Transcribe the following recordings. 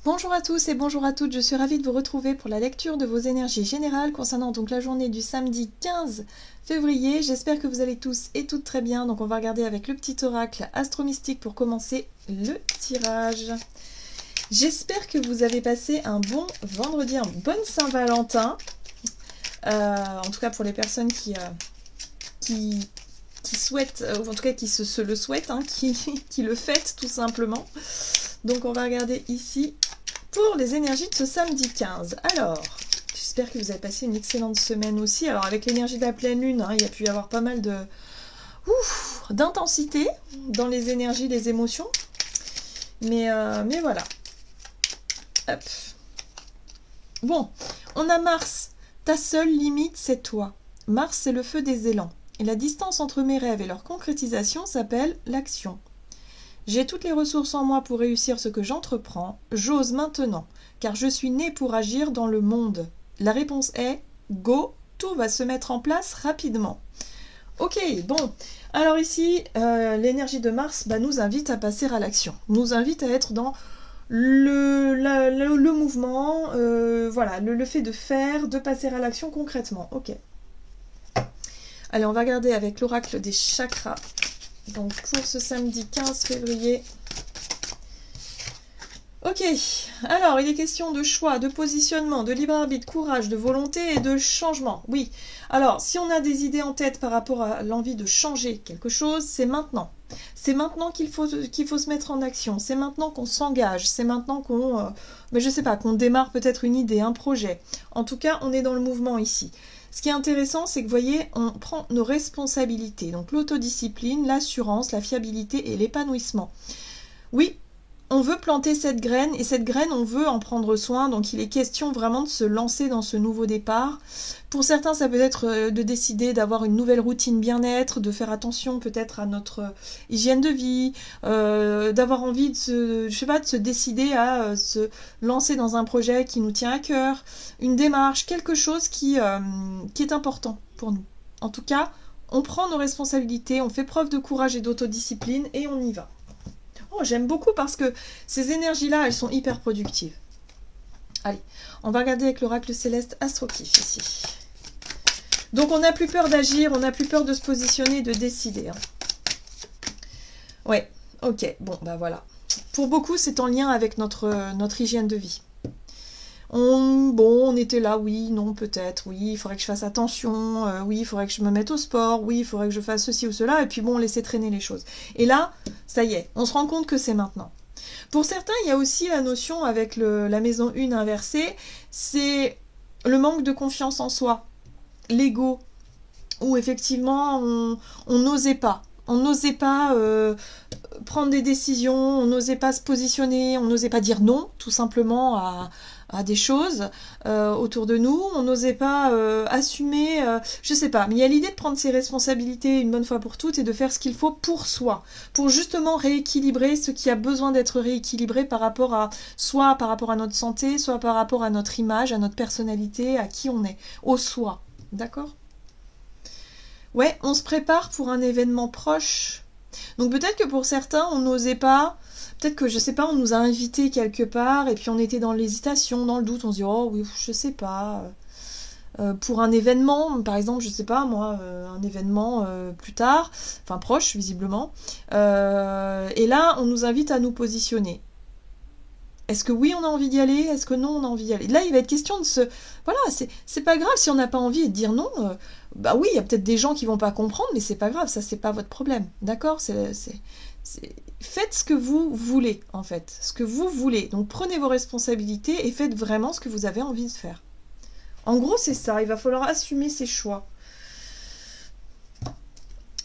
Bonjour à tous et bonjour à toutes, je suis ravie de vous retrouver pour la lecture de vos énergies générales concernant donc la journée du samedi 15 février. J'espère que vous allez tous et toutes très bien, donc on va regarder avec le petit oracle astro-mystique pour commencer le tirage. J'espère que vous avez passé un bon vendredi, une bonne Saint-Valentin, en tout cas pour les personnes qui souhaitent, ou en tout cas qui se le souhaitent, hein, qui le fêtent tout simplement. Donc on va regarder ici pour les énergies de ce samedi 15. Alors, j'espère que vous avez passé une excellente semaine aussi. Alors avec l'énergie de la pleine lune, hein, il y a pu y avoir pas mal d'intensité dans les énergies, les émotions. Mais voilà. Hop. Bon, on a Mars. Ta seule limite, c'est toi. Mars, c'est le feu des élans. Et la distance entre mes rêves et leur concrétisation s'appelle l'action. J'ai toutes les ressources en moi pour réussir ce que j'entreprends. J'ose maintenant, car je suis née pour agir dans le monde. La réponse est go, tout va se mettre en place rapidement. Ok, bon. Alors ici, l'énergie de Mars nous invite à passer à l'action. Nous invite à être dans le mouvement, voilà, le fait de faire, de passer à l'action concrètement. Ok. Allez, on va regarder avec l'oracle des chakras. Donc pour ce samedi 15 février. Ok, alors il est question de choix, de positionnement, de libre arbitre, courage, de volonté et de changement. Oui, alors si on a des idées en tête par rapport à l'envie de changer quelque chose, c'est maintenant. C'est maintenant qu'il faut se mettre en action, c'est maintenant qu'on s'engage, c'est maintenant qu'on, je sais pas, qu'on démarre peut-être une idée, un projet. En tout cas, on est dans le mouvement ici. Ce qui est intéressant, c'est que vous voyez, on prend nos responsabilités, donc l'autodiscipline, l'assurance, la fiabilité et l'épanouissement. Oui, on veut planter cette graine, et cette graine, on veut en prendre soin, donc il est question vraiment de se lancer dans ce nouveau départ. Pour certains, ça peut être de décider d'avoir une nouvelle routine bien-être, de faire attention peut-être à notre hygiène de vie, d'avoir envie de se décider à se lancer dans un projet qui nous tient à cœur, une démarche, quelque chose qui est important pour nous. En tout cas, on prend nos responsabilités, on fait preuve de courage et d'autodiscipline et on y va. Oh, j'aime beaucoup parce que ces énergies-là, elles sont hyper productives. Allez, on va regarder avec l'oracle céleste Astrokif ici. Donc on n'a plus peur d'agir, on n'a plus peur de se positionner, de décider. Hein. Ouais, ok, bon, voilà. Pour beaucoup, c'est en lien avec notre hygiène de vie. On était là, oui, non, peut-être, oui, il faudrait que je fasse attention, oui, il faudrait que je me mette au sport, oui, il faudrait que je fasse ceci ou cela, et puis bon, on laissait traîner les choses. Et là, ça y est, on se rend compte que c'est maintenant. Pour certains, il y a aussi la notion avec la maison 1 inversée, c'est le manque de confiance en soi, l'ego, où effectivement, on n'osait pas. On n'osait pas prendre des décisions, on n'osait pas se positionner, on n'osait pas dire non, tout simplement, à des choses autour de nous, on n'osait pas assumer, je sais pas, mais il y a l'idée de prendre ses responsabilités une bonne fois pour toutes et de faire ce qu'il faut pour soi, pour justement rééquilibrer ce qui a besoin d'être rééquilibré par rapport à soit par rapport à notre santé, soit par rapport à notre image, à notre personnalité, à qui on est, au soi, d'accord ? Ouais, on se prépare pour un événement proche. Donc peut-être que pour certains, on n'osait pas. Peut-être que, je sais pas, on nous a invités quelque part et puis on était dans l'hésitation, dans le doute. On se dit, oh oui, je sais pas. Pour un événement, par exemple, je sais pas, moi, un événement plus tard, enfin proche, visiblement. Et là, on nous invite à nous positionner. Est-ce que oui, on a envie d'y aller? Est-ce que non, on a envie d'y aller? Là, il va être question de se... Voilà, c'est pas grave si on n'a pas envie de dire non. Oui, il y a peut-être des gens qui vont pas comprendre, mais c'est pas grave, ça, c'est pas votre problème. D'accord? Faites ce que vous voulez, en fait. Ce que vous voulez. Donc, prenez vos responsabilités et faites vraiment ce que vous avez envie de faire. En gros, c'est ça. Il va falloir assumer ses choix.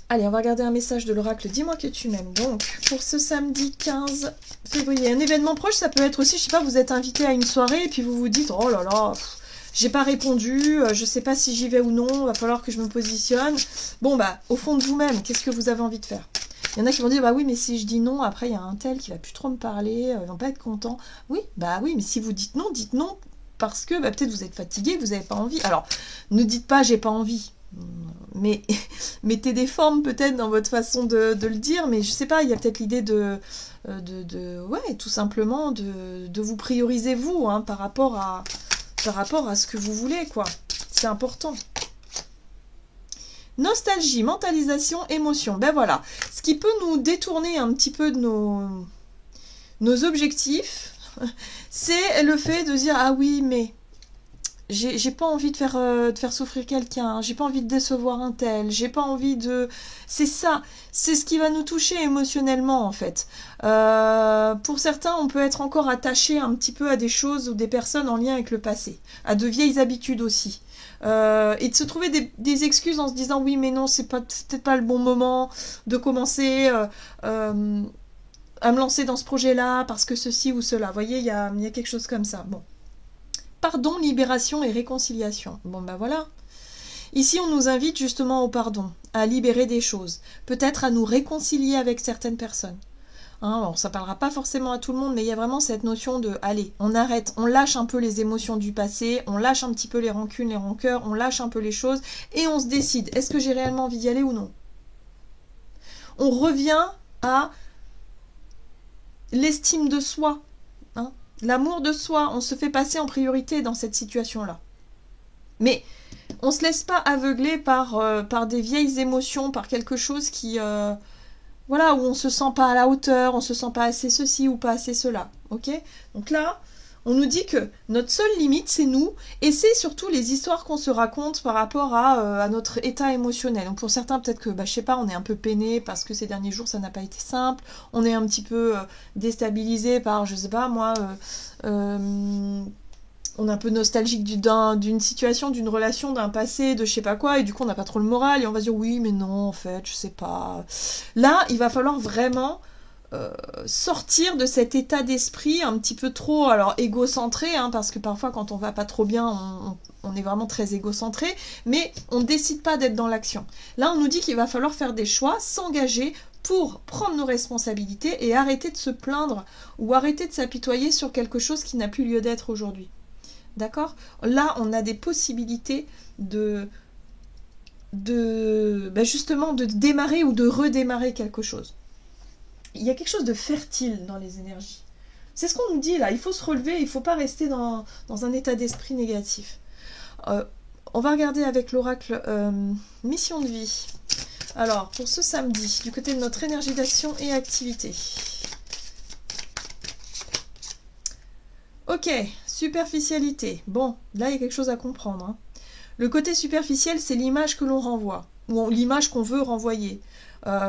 Allez, on va regarder un message de l'oracle. Dis-moi que tu m'aimes. Donc, pour ce samedi 15 février, un événement proche, ça peut être aussi, je sais pas, vous êtes invité à une soirée et puis vous vous dites, oh là là, j'ai pas répondu, je sais pas si j'y vais ou non, va falloir que je me positionne. Bon, au fond de vous-même, qu'est-ce que vous avez envie de faire? Il y en a qui vont dire, oui, mais si je dis non, après, il y a un tel qui va plus trop me parler, ils vont pas être contents. Oui, mais si vous dites non parce que peut-être vous êtes fatigué, vous n'avez pas envie. Alors, ne dites pas, j'ai pas envie. Mais mettez des formes peut-être dans votre façon de le dire, mais je sais pas, il y a peut-être l'idée ouais, tout simplement de vous prioriser vous, hein, par rapport à ce que vous voulez, quoi. C'est important. Nostalgie, mentalisation, émotion. Ben voilà. Ce qui peut nous détourner un petit peu de nos objectifs, c'est le fait de dire, ah oui, mais j'ai pas envie de faire souffrir quelqu'un, j'ai pas envie de décevoir un tel, j'ai pas envie de... C'est ça, c'est ce qui va nous toucher émotionnellement, en fait. Pour certains, on peut être encore attaché un petit peu à des choses ou des personnes en lien avec le passé, à de vieilles habitudes aussi. Et de se trouver des excuses en se disant oui mais non, c'est peut-être pas le bon moment de commencer à me lancer dans ce projet-là parce que ceci ou cela. Vous voyez, il y a quelque chose comme ça. Bon. Pardon, libération et réconciliation. Bon ben voilà. Ici, on nous invite justement au pardon, à libérer des choses, peut-être à nous réconcilier avec certaines personnes. Hein, bon, ça parlera pas forcément à tout le monde, mais il y a vraiment cette notion de, allez, on arrête, on lâche un peu les émotions du passé, on lâche un petit peu les rancunes, les rancœurs, on lâche un peu les choses, et on se décide, est-ce que j'ai réellement envie d'y aller ou non? On revient à l'estime de soi, hein, l'amour de soi, on se fait passer en priorité dans cette situation-là. Mais on se laisse pas aveugler par des vieilles émotions, par quelque chose qui... voilà, où on se sent pas à la hauteur, on se sent pas assez ceci ou pas assez cela, ok? Donc là, on nous dit que notre seule limite, c'est nous, et c'est surtout les histoires qu'on se raconte par rapport à notre état émotionnel. Donc pour certains, peut-être que, je sais pas, on est un peu peiné parce que ces derniers jours, ça n'a pas été simple, on est un petit peu déstabilisé par, je sais pas, moi... on est un peu nostalgique d'une situation, d'une relation, d'un passé, de je sais pas quoi, et du coup on n'a pas trop le moral, et on va dire oui mais non en fait, je sais pas. Là, il va falloir vraiment sortir de cet état d'esprit un petit peu trop, alors égocentré, hein, parce que parfois quand on va pas trop bien, on est vraiment très égocentré, mais on décide pas d'être dans l'action. Là, on nous dit qu'il va falloir faire des choix, s'engager pour prendre nos responsabilités et arrêter de se plaindre ou arrêter de s'apitoyer sur quelque chose qui n'a plus lieu d'être aujourd'hui. D'accord? Là, on a des possibilités justement de démarrer ou de redémarrer quelque chose. Il y a quelque chose de fertile dans les énergies. C'est ce qu'on nous dit là, il faut se relever, il ne faut pas rester dans un état d'esprit négatif. On va regarder avec l'oracle mission de vie. Alors, pour ce samedi, du côté de notre énergie d'action et activité. Ok, superficialité. Bon, là, il y a quelque chose à comprendre. Hein. Le côté superficiel, c'est l'image que l'on renvoie, ou l'image qu'on veut renvoyer.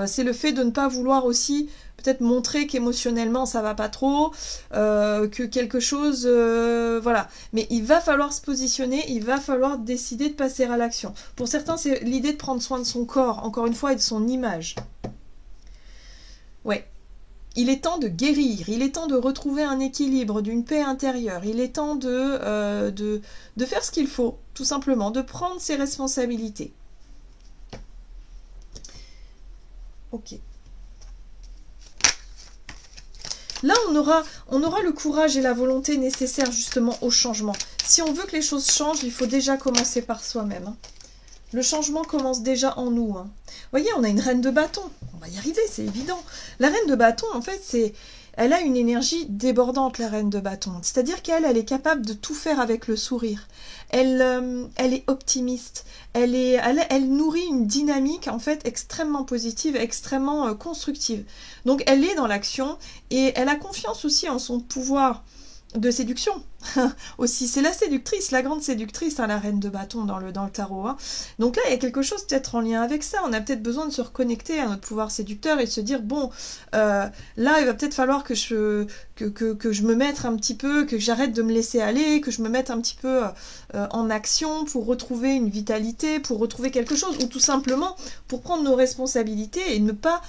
C'est le fait de ne pas vouloir aussi peut-être montrer qu'émotionnellement, ça va pas trop, que quelque chose... voilà. Mais il va falloir se positionner, il va falloir décider de passer à l'action. Pour certains, c'est l'idée de prendre soin de son corps, encore une fois, et de son image. Ouais. Il est temps de guérir, il est temps de retrouver un équilibre, d'une paix intérieure, il est temps de faire ce qu'il faut, tout simplement, de prendre ses responsabilités. Ok. Là, on aura le courage et la volonté nécessaires justement au changement. Si on veut que les choses changent, il faut déjà commencer par soi-même. Hein. Le changement commence déjà en nous. Hein. Vous voyez, on a une reine de bâton. On va y arriver, c'est évident. La reine de bâton, en fait, elle a une énergie débordante, la reine de bâton. C'est-à-dire qu'elle est capable de tout faire avec le sourire. Elle est optimiste. Elle nourrit une dynamique, en fait, extrêmement positive, extrêmement constructive. Donc, elle est dans l'action et elle a confiance aussi en son pouvoir de séduction aussi. C'est la séductrice, la grande séductrice, hein, la reine de bâton dans le tarot. Hein. Donc là, il y a quelque chose peut-être en lien avec ça. On a peut-être besoin de se reconnecter à notre pouvoir séducteur et de se dire, bon, là, il va peut-être falloir que je me mette un petit peu, que j'arrête de me laisser aller, que je me mette un petit peu en action pour retrouver une vitalité, pour retrouver quelque chose, ou tout simplement pour prendre nos responsabilités et ne pas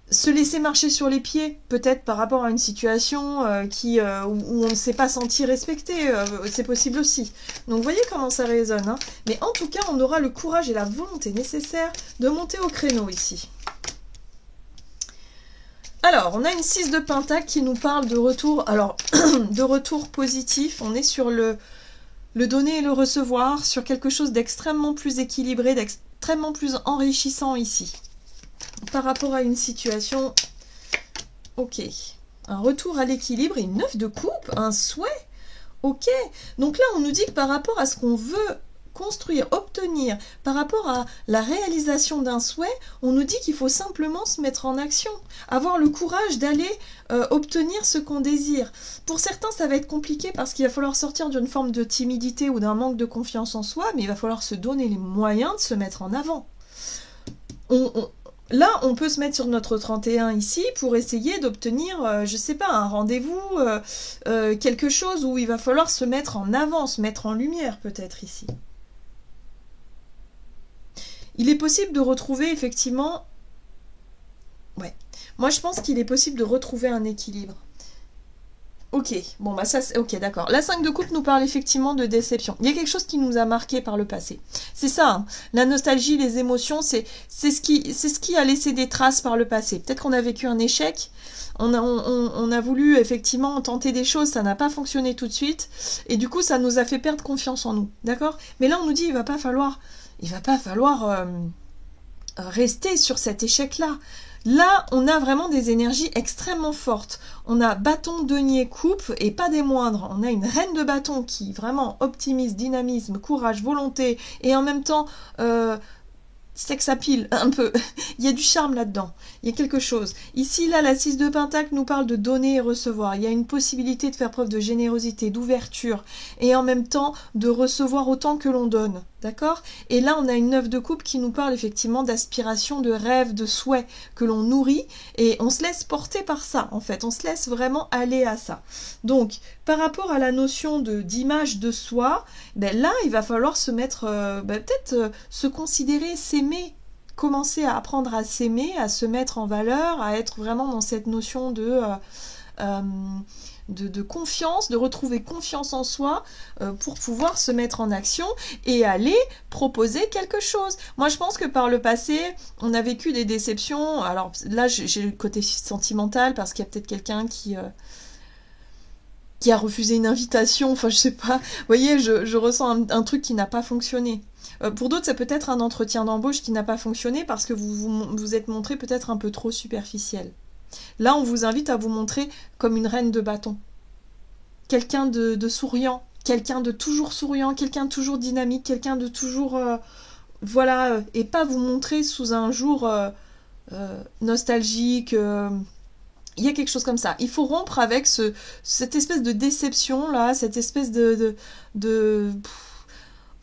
se laisser marcher sur les pieds, peut-être par rapport à une situation où on ne s'est pas senti respecté, c'est possible aussi. Donc vous voyez comment ça résonne. Hein. Mais en tout cas, on aura le courage et la volonté nécessaire de monter au créneau ici. Alors, on a une 6 de Pentacle qui nous parle de retour, alors, de retour positif. On est sur le le donner et le recevoir sur quelque chose d'extrêmement plus équilibré, d'extrêmement plus enrichissant ici. Par rapport à une situation, ok, un retour à l'équilibre et une 9 de coupe, un souhait, ok. Donc là, on nous dit que par rapport à ce qu'on veut construire, obtenir, par rapport à la réalisation d'un souhait, on nous dit qu'il faut simplement se mettre en action, avoir le courage d'aller obtenir ce qu'on désire. Pour certains, ça va être compliqué parce qu'il va falloir sortir d'une forme de timidité ou d'un manque de confiance en soi, mais il va falloir se donner les moyens de se mettre en avant. Là, on peut se mettre sur notre 31 ici pour essayer d'obtenir, je sais pas, un rendez-vous, quelque chose où il va falloir se mettre en avant, se mettre en lumière peut-être ici. Il est possible de retrouver effectivement... Ouais. Moi, je pense qu'il est possible de retrouver un équilibre. Ok, bon, bah ça, ok, d'accord. La 5 de coupe nous parle effectivement de déception. Il y a quelque chose qui nous a marqué par le passé. C'est ça, hein. La nostalgie, les émotions, c'est ce qui a laissé des traces par le passé. Peut-être qu'on a vécu un échec, on a voulu effectivement tenter des choses, ça n'a pas fonctionné tout de suite, et du coup, ça nous a fait perdre confiance en nous, d'accord? Mais là, on nous dit, il va pas falloir rester sur cet échec-là. Là, on a vraiment des énergies extrêmement fortes. On a bâton, denier, coupe, et pas des moindres. On a une reine de bâton qui vraiment optimise, dynamisme, courage, volonté, et en même temps, sex appeal, un peu. Il y a du charme là-dedans. Il y a quelque chose. Ici, là, la 6 de Pentacle nous parle de donner et recevoir. Il y a une possibilité de faire preuve de générosité, d'ouverture, et en même temps de recevoir autant que l'on donne. D'accord? Et là, on a une 9 de coupe qui nous parle effectivement d'aspiration, de rêve, de souhait que l'on nourrit, et on se laisse porter par ça, en fait. On se laisse vraiment aller à ça. Donc, par rapport à la notion d'image de soi, ben là, il va falloir se mettre, peut-être se considérer, s'aimer, commencer à apprendre à s'aimer, à se mettre en valeur, à être vraiment dans cette notion de confiance, de retrouver confiance en soi pour pouvoir se mettre en action et aller proposer quelque chose. Moi, je pense que par le passé, on a vécu des déceptions. Alors là, j'ai le côté sentimental parce qu'il y a peut-être quelqu'un qui a refusé une invitation, enfin je sais pas. Vous voyez, je ressens un truc qui n'a pas fonctionné. Pour d'autres, ça peut être un entretien d'embauche qui n'a pas fonctionné parce que vous êtes montré peut-être un peu trop superficiel. Là, on vous invite à vous montrer comme une reine de bâton. Quelqu'un de souriant, quelqu'un de toujours souriant, quelqu'un de toujours dynamique, quelqu'un de toujours... voilà, et pas vous montrer sous un jour nostalgique... il y a quelque chose comme ça. Il faut rompre avec cette espèce de déception, là, cette espèce de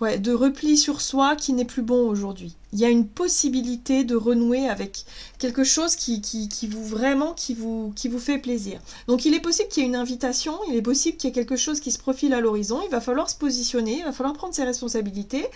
repli sur soi qui n'est plus bon aujourd'hui. Il y a une possibilité de renouer avec quelque chose qui vous fait plaisir. Donc il est possible qu'il y ait une invitation, il est possible qu'il y ait quelque chose qui se profile à l'horizon, il va falloir se positionner, il va falloir prendre ses responsabilités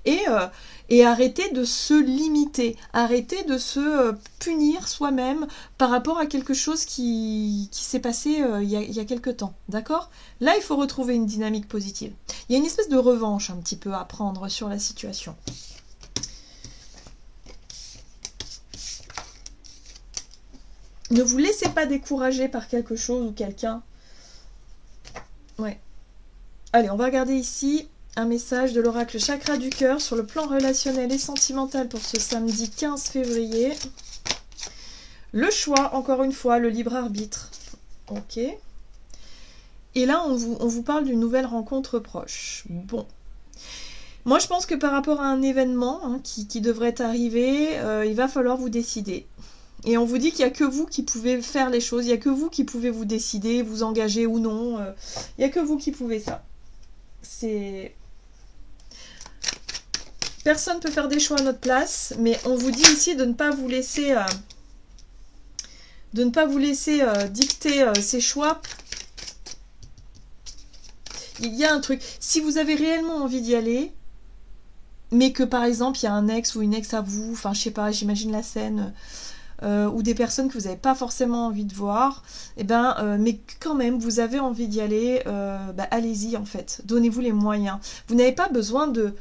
et arrêter de se limiter, arrêter de se punir soi-même par rapport à quelque chose qui s'est passé il y a quelque temps, d'accord? Là, il faut retrouver une dynamique positive. Il y a une espèce de revanche un petit peu à prendre sur la situation. Ne vous laissez pas décourager par quelque chose ou quelqu'un. Ouais. Allez, on va regarder ici un message de l'oracle chakra du cœur sur le plan relationnel et sentimental pour ce samedi 15 février. Le choix, encore une fois, le libre arbitre. Ok. Et là, on vous parle d'une nouvelle rencontre proche. Bon. Moi, je pense que par rapport à un événement qui devrait arriver, il va falloir vous décider. Et on vous dit qu'il n'y a que vous qui pouvez faire les choses, il n'y a que vous qui pouvez vous décider, vous engager ou non. Il n'y a que vous qui pouvez ça. Personne ne peut faire des choix à notre place, mais on vous dit ici de ne pas vous laisser, dicter ces choix. Il y a un truc, si vous avez réellement envie d'y aller, mais que par exemple il y a un ex ou une ex à vous, enfin je sais pas, j'imagine la scène... ou des personnes que vous n'avez pas forcément envie de voir, mais quand même vous avez envie d'y aller, allez-y en fait, donnez-vous les moyens. Vous n'avez pas besoin de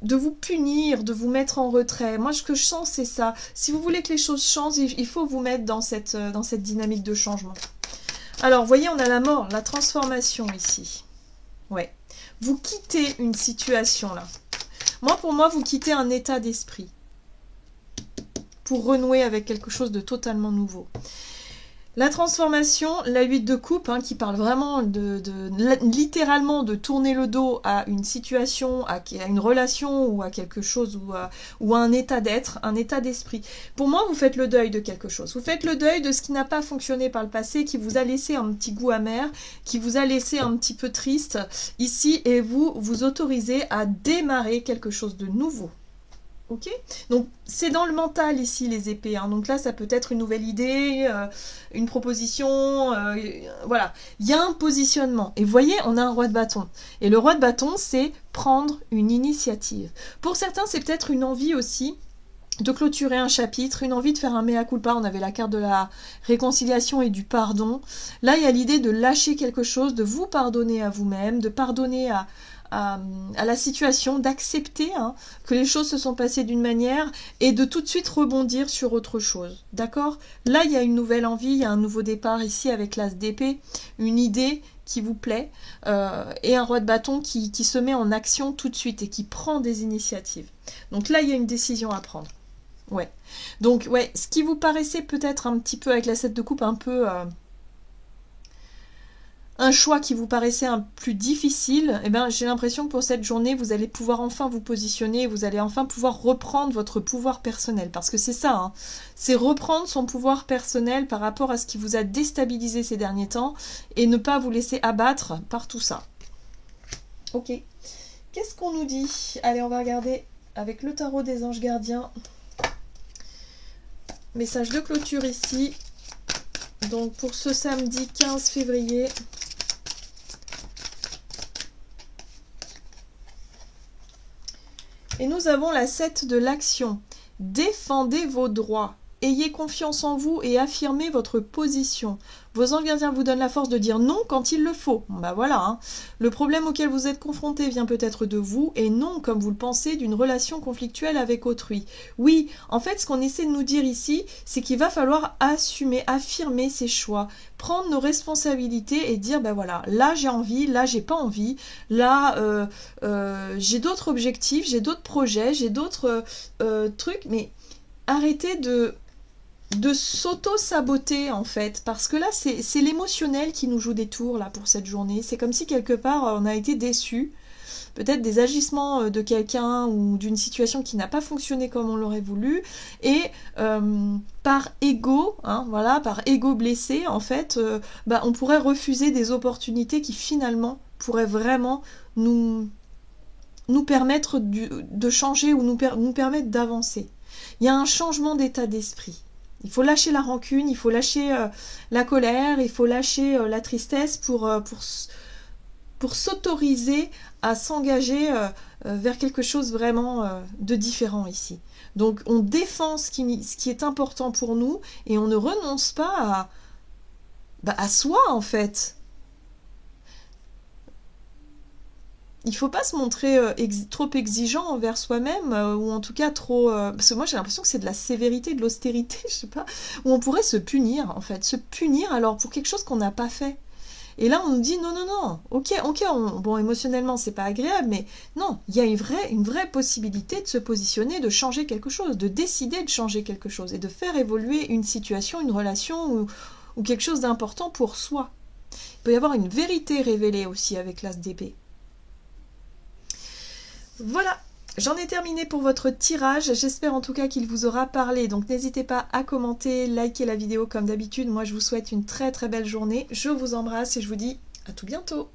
vous punir, de vous mettre en retrait. Moi, ce que je sens, c'est ça. Si vous voulez que les choses changent, il faut vous mettre dans cette dynamique de changement. Alors, vous voyez, on a la mort, la transformation ici. Ouais. Vous quittez une situation là. Moi, pour moi, vous quittez un état d'esprit pour renouer avec quelque chose de totalement nouveau. La transformation, la 8 de coupe, hein, qui parle vraiment littéralement de tourner le dos à une situation, à une relation ou à quelque chose ou à un état d'être, un état d'esprit. Pour moi, vous faites le deuil de quelque chose. Vous faites le deuil de ce qui n'a pas fonctionné par le passé, qui vous a laissé un petit goût amer, qui vous a laissé un petit peu triste ici, et vous vous autorisez à démarrer quelque chose de nouveau. Ok, donc c'est dans le mental ici les épées, hein. Donc là ça peut être une nouvelle idée, une proposition, voilà. Il y a un positionnement. Et vous voyez, on a un roi de bâton. Et le roi de bâton, c'est prendre une initiative. Pour certains, c'est peut-être une envie aussi de clôturer un chapitre, une envie de faire un mea culpa. On avait la carte de la réconciliation et du pardon. Là, il y a l'idée de lâcher quelque chose, de vous pardonner à vous-même, de pardonner à la situation, d'accepter que les choses se sont passées d'une manière et de tout de suite rebondir sur autre chose. D'accord? Là, il y a une nouvelle envie, il y a un nouveau départ ici avec l'as d'épée, une idée qui vous plaît et un roi de bâton qui se met en action tout de suite et qui prend des initiatives. Donc là, il y a une décision à prendre. Ouais. Donc, ouais, ce qui vous paraissait peut-être un petit peu avec la 7 de coupe, un peu... un choix qui vous paraissait un plus difficile, eh ben, j'ai l'impression que pour cette journée, vous allez pouvoir enfin vous positionner, vous allez enfin pouvoir reprendre votre pouvoir personnel. Parce que c'est ça, hein, c'est reprendre son pouvoir personnel par rapport à ce qui vous a déstabilisé ces derniers temps et ne pas vous laisser abattre par tout ça. Ok. Qu'est-ce qu'on nous dit? Allez, on va regarder avec le tarot des anges gardiens. Message de clôture ici. Donc pour ce samedi 15 février... Et nous avons la 7 de l'action. Défendez vos droits. Ayez confiance en vous et affirmez votre position. Vos anges gardiens vous donnent la force de dire non quand il le faut. Bah voilà, hein. Le problème auquel vous êtes confronté vient peut-être de vous et non, comme vous le pensez, d'une relation conflictuelle avec autrui. Oui, en fait, ce qu'on essaie de nous dire ici, c'est qu'il va falloir assumer, affirmer ses choix, prendre nos responsabilités et dire, ben voilà, là j'ai envie, là j'ai pas envie, là j'ai d'autres objectifs, j'ai d'autres projets, j'ai d'autres trucs, mais arrêtez de s'auto-saboter en fait, parce que là c'est l'émotionnel qui nous joue des tours là pour cette journée. C'est comme si quelque part on a été déçu, peut-être des agissements de quelqu'un ou d'une situation qui n'a pas fonctionné comme on l'aurait voulu, et par ego, hein, voilà, par ego blessé en fait, on pourrait refuser des opportunités qui finalement pourraient vraiment nous permettre de changer ou nous permettre d'avancer. Il y a un changement d'état d'esprit. Il faut lâcher la rancune, il faut lâcher la colère, il faut lâcher la tristesse pour s'autoriser à s'engager vers quelque chose vraiment de différent ici. Donc on défend ce qui est important pour nous et on ne renonce pas à soi en fait. Il ne faut pas se montrer trop exigeant envers soi-même, ou en tout cas trop... parce que moi j'ai l'impression que c'est de la sévérité, de l'austérité, je sais pas, où on pourrait se punir en fait, se punir alors pour quelque chose qu'on n'a pas fait. Et là on nous dit non, ok, bon émotionnellement c'est pas agréable, mais non, il y a une vraie possibilité de se positionner, de changer quelque chose, de décider de changer quelque chose, et de faire évoluer une situation, une relation, ou quelque chose d'important pour soi. Il peut y avoir une vérité révélée aussi avec l'as d'épée. Voilà, j'en ai terminé pour votre tirage, j'espère en tout cas qu'il vous aura parlé, donc n'hésitez pas à commenter, liker la vidéo comme d'habitude, moi je vous souhaite une très très belle journée, je vous embrasse et je vous dis à tout bientôt.